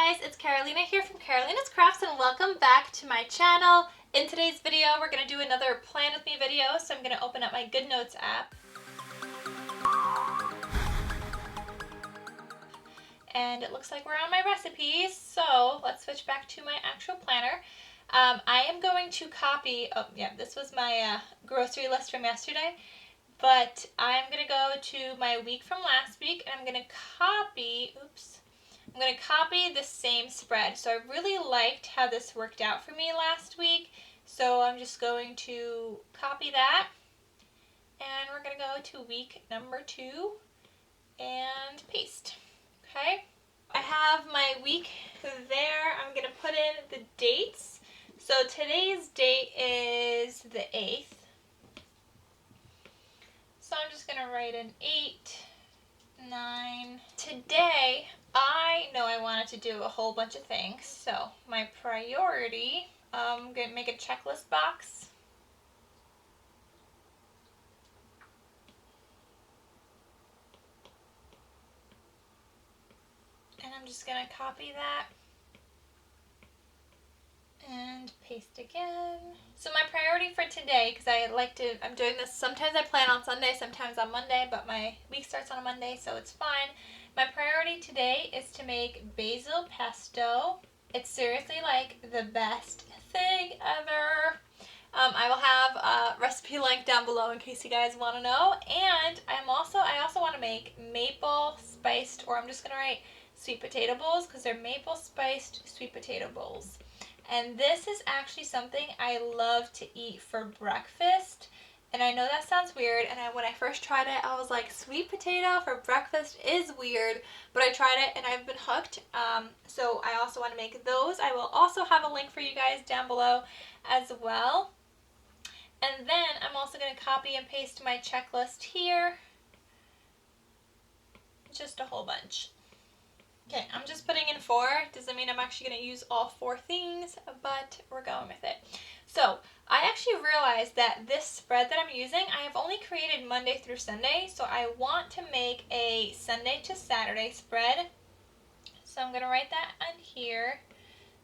guys, it's Carolina here from KarolinasKrafts and welcome back to my channel. In today's video, we're going to do another Plan With Me video, so I'm going to open up my goodnotes app. And it looks like we're on my recipes, so let's switch back to my actual planner. I am going to copy, this was my grocery list from yesterday, but I'm going to go to my week from last week and I'm going to copy, I'm going to copy the same spread. So I really liked how this worked out for me last week. So I'm just going to copy that. And we're going to go to week number 2 and paste. Okay. I have my week there. I'm going to put in the dates. So today's date is the 8th. So I'm just going to write an 8, 9. Today, I know I wanted to do a whole bunch of things, so my priority, I'm going to make a checklist box. And I'm just going to copy that and paste again. So my priority for today, because I'm doing this, sometimes I plan on Sunday, sometimes on Monday, but my week starts on a Monday, so it's fine. My priority today is to make basil pesto. It's seriously like the best thing ever. I will have a recipe link down below in case you guys want to know. And I also want to make maple spiced, or I'm just going to write sweet potato bowls, because they're maple spiced sweet potato bowls. And this is actually something I love to eat for breakfast. And I know that sounds weird, and when I first tried it, I was like, sweet potato for breakfast is weird, but I tried it and I've been hooked. So I also want to make those. I will also have a link for you guys down below as well. And then I'm also going to copy and paste my checklist here. Just a whole bunch. Okay, I'm just putting in 4. Doesn't mean I'm actually going to use all 4 things, but we're going with it. So, I actually realized that this spread that I'm using, I have only created Monday through Sunday, so I want to make a Sunday to Saturday spread. So I'm going to write that on here.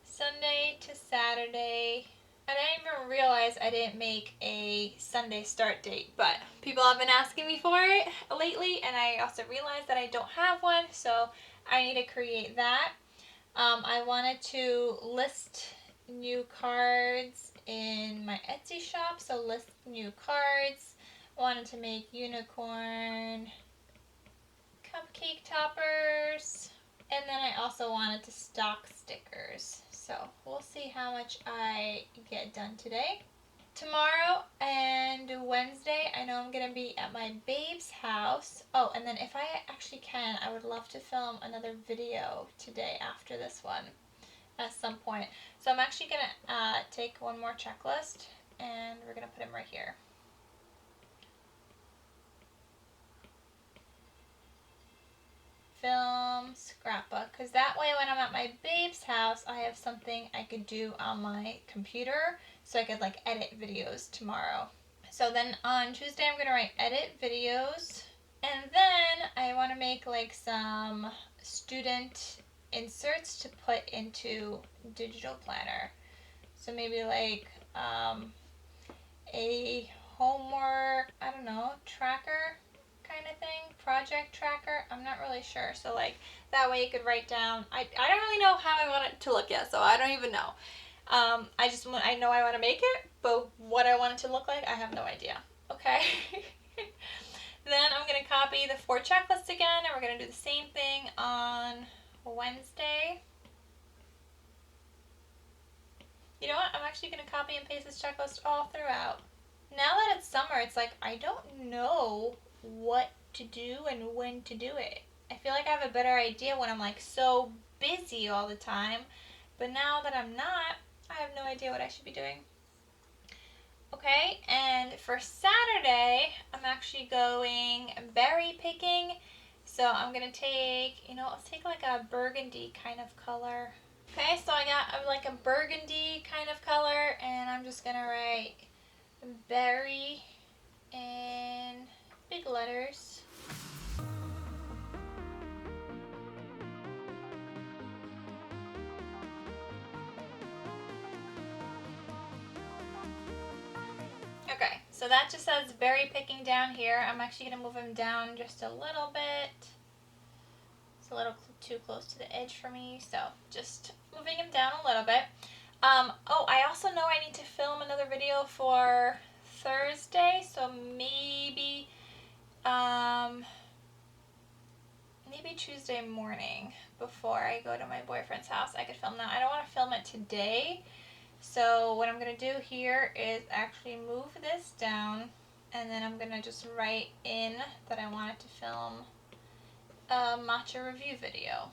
Sunday to Saturday. I didn't even realize I didn't make a Sunday start date, but people have been asking me for it lately, and I also realized that I don't have one, so I need to create that. I wanted to list new cards in my Etsy shop, so list new cards. I wanted to make unicorn cupcake toppers, and then I also wanted to stock stickers. So we'll see how much I get done today. Tomorrow and Wednesday, I know I'm going to be at my babe's house. Oh, and then if I actually can, I would love to film another video today after this one at some point. So I'm actually going to take one more checklist, and we're going to put him right here. Film scrapbook, because that way when I'm at my babe's house, I have something I could do on my computer, so I could like edit videos tomorrow. So then on Tuesday I'm going to write edit videos, and then I want to make like some student inserts to put into digital planner. So maybe like a homework, I don't know, tracker kind of thing, project tracker. I'm not really sure. So like that way you could write down. I don't really know how I want it to look yet, so I don't even know. I know I want to make it, but what I want it to look like, I have no idea. Okay. Then I'm going to copy the 4 checklists again, and we're going to do the same thing on Wednesday. You know what? I'm actually going to copy and paste this checklist all throughout. Now that it's summer, it's like I don't know what to do and when to do it. I feel like I have a better idea when I'm like so busy all the time, but now that I'm not, I have no idea what I should be doing. Okay, and for Saturday, I'm actually going berry picking. So I'm going to take, let's take like a burgundy kind of color. Okay, so I got like a burgundy kind of color, and I'm just going to write berry in big letters. so that just says berry picking down here. I'm actually going to move him down just a little bit. It's a little too close to the edge for me, so just moving him down a little bit. Oh, I also know I need to film another video for Thursday, so maybe maybe Tuesday morning before I go to my boyfriend's house I could film that. I don't want to film it today, so what I'm going to do here is actually move this down, and then I'm going to just write in that I wanted to film a matcha review video.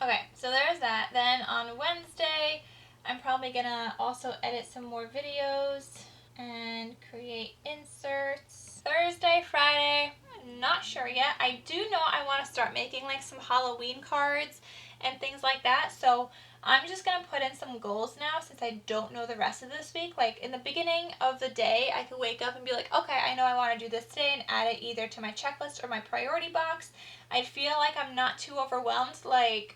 Okay, so there's that. Then on Wednesday, I'm probably going to also edit some more videos and create inserts. Thursday, Friday, not sure yet. I do know I want to start making like some Halloween cards and things like that, so I'm just going to put in some goals now since I don't know the rest of this week. Like in the beginning of the day, I could wake up and be like, okay, I know I want to do this today, and add it either to my checklist or my priority box. I feel like I'm not too overwhelmed like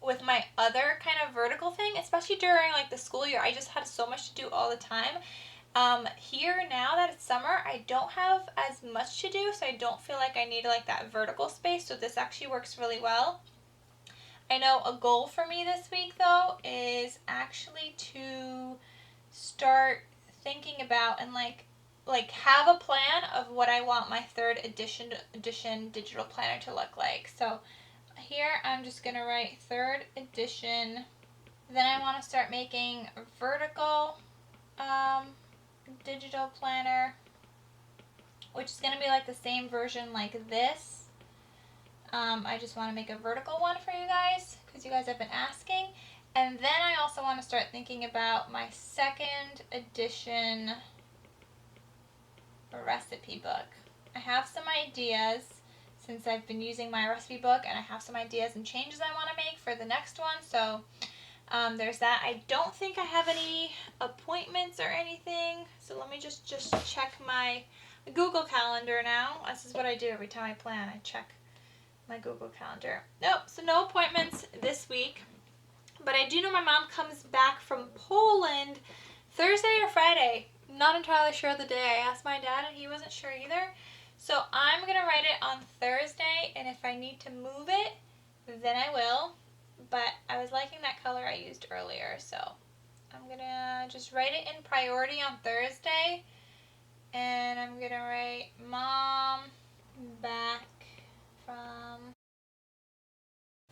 with my other kind of vertical thing, especially during like the school year. I just had so much to do all the time. Here now that it's summer, I don't have as much to do, so I don't feel like I need like that vertical space, so this actually works really well. I know a goal for me this week though is actually to start thinking about and like have a plan of what I want my third edition digital planner to look like. So here I'm just going to write third edition. Then I want to start making a vertical digital planner, which is going to be like the same version like this. I just want to make a vertical one for you guys because you guys have been asking. And then I also want to start thinking about my second edition recipe book. I have some ideas since I've been using my recipe book, and I have some ideas and changes I want to make for the next one. So there's that. I don't think I have any appointments or anything, so let me just check my Google Calendar now. This is what I do every time I plan. I check my Google Calendar. Nope, so no appointments this week, but I do know my mom comes back from Poland Thursday or Friday. Not entirely sure of the day. I asked my dad and he wasn't sure either. So I'm going to write it on Thursday, and if I need to move it, then I will. But I was liking that color I used earlier, so I'm going to just write it in priority on Thursday. And I'm going to write Mom back from...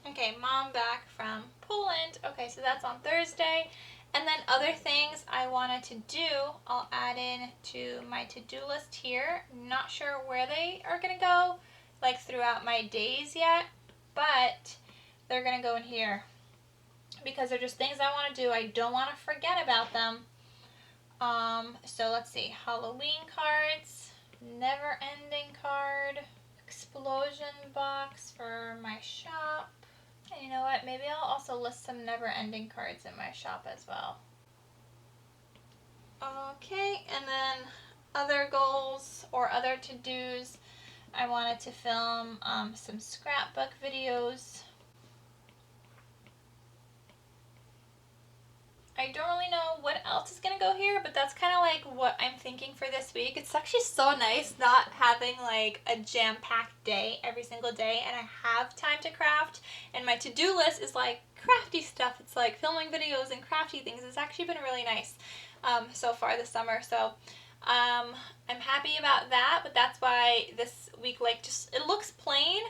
Okay, Mom back from Poland. Okay, so that's on Thursday. And then other things I wanted to do, I'll add in to my to-do list here. Not sure where they are going to go, like throughout my days yet, but they're going to go in here because they're just things I want to do. I don't want to forget about them. So let's see, Halloween cards, never-ending card, explosion box for my shop. And you know what, maybe I'll also list some never-ending cards in my shop as well. Okay, and then other goals or other to-dos, I wanted to film some scrapbook videos. I don't really know what else is going to go here, but that's kind of like what I'm thinking for this week. It's actually so nice not having like a jam-packed day every single day, and I have time to craft, and my to-do list is like crafty stuff. It's like filming videos and crafty things. It's actually been really nice so far this summer, so I'm happy about that, but that's why this week, like, just, it looks plain,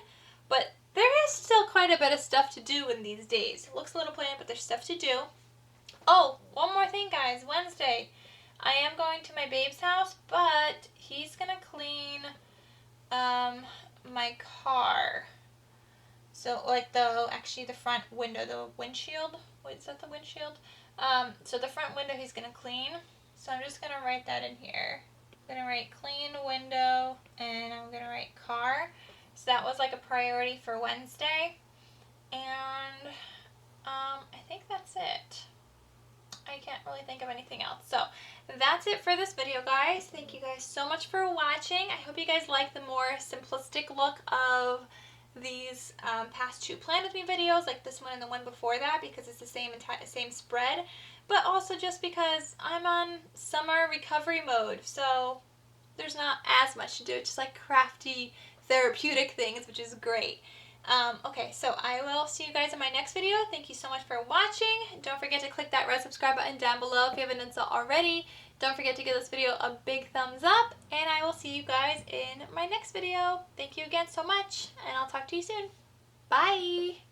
but there is still quite a bit of stuff to do in these days. It looks a little plain, but there's stuff to do. Oh, one more thing, guys. Wednesday, I am going to my babe's house, but he's going to clean my car. So, like, actually the front window, the windshield. Wait, is that the windshield? So the front window he's going to clean. So I'm just going to write that in here. I'm going to write clean window, and I'm going to write car. So that was like a priority for Wednesday. And I think that's it. I can't really think of anything else. So that's it for this video, guys. Thank you guys so much for watching. I hope you guys like the more simplistic look of these past 2 Plan With Me videos, like this one and the one before that, because it's the same spread, but also just because I'm on summer recovery mode, so there's not as much to do. It's just like crafty, therapeutic things, which is great. Okay, so I will see you guys in my next video. Thank you so much for watching. Don't forget to click that red subscribe button down below if you haven't done so already. Don't forget to give this video a big thumbs up, and I will see you guys in my next video. Thank you again so much, and I'll talk to you soon. Bye!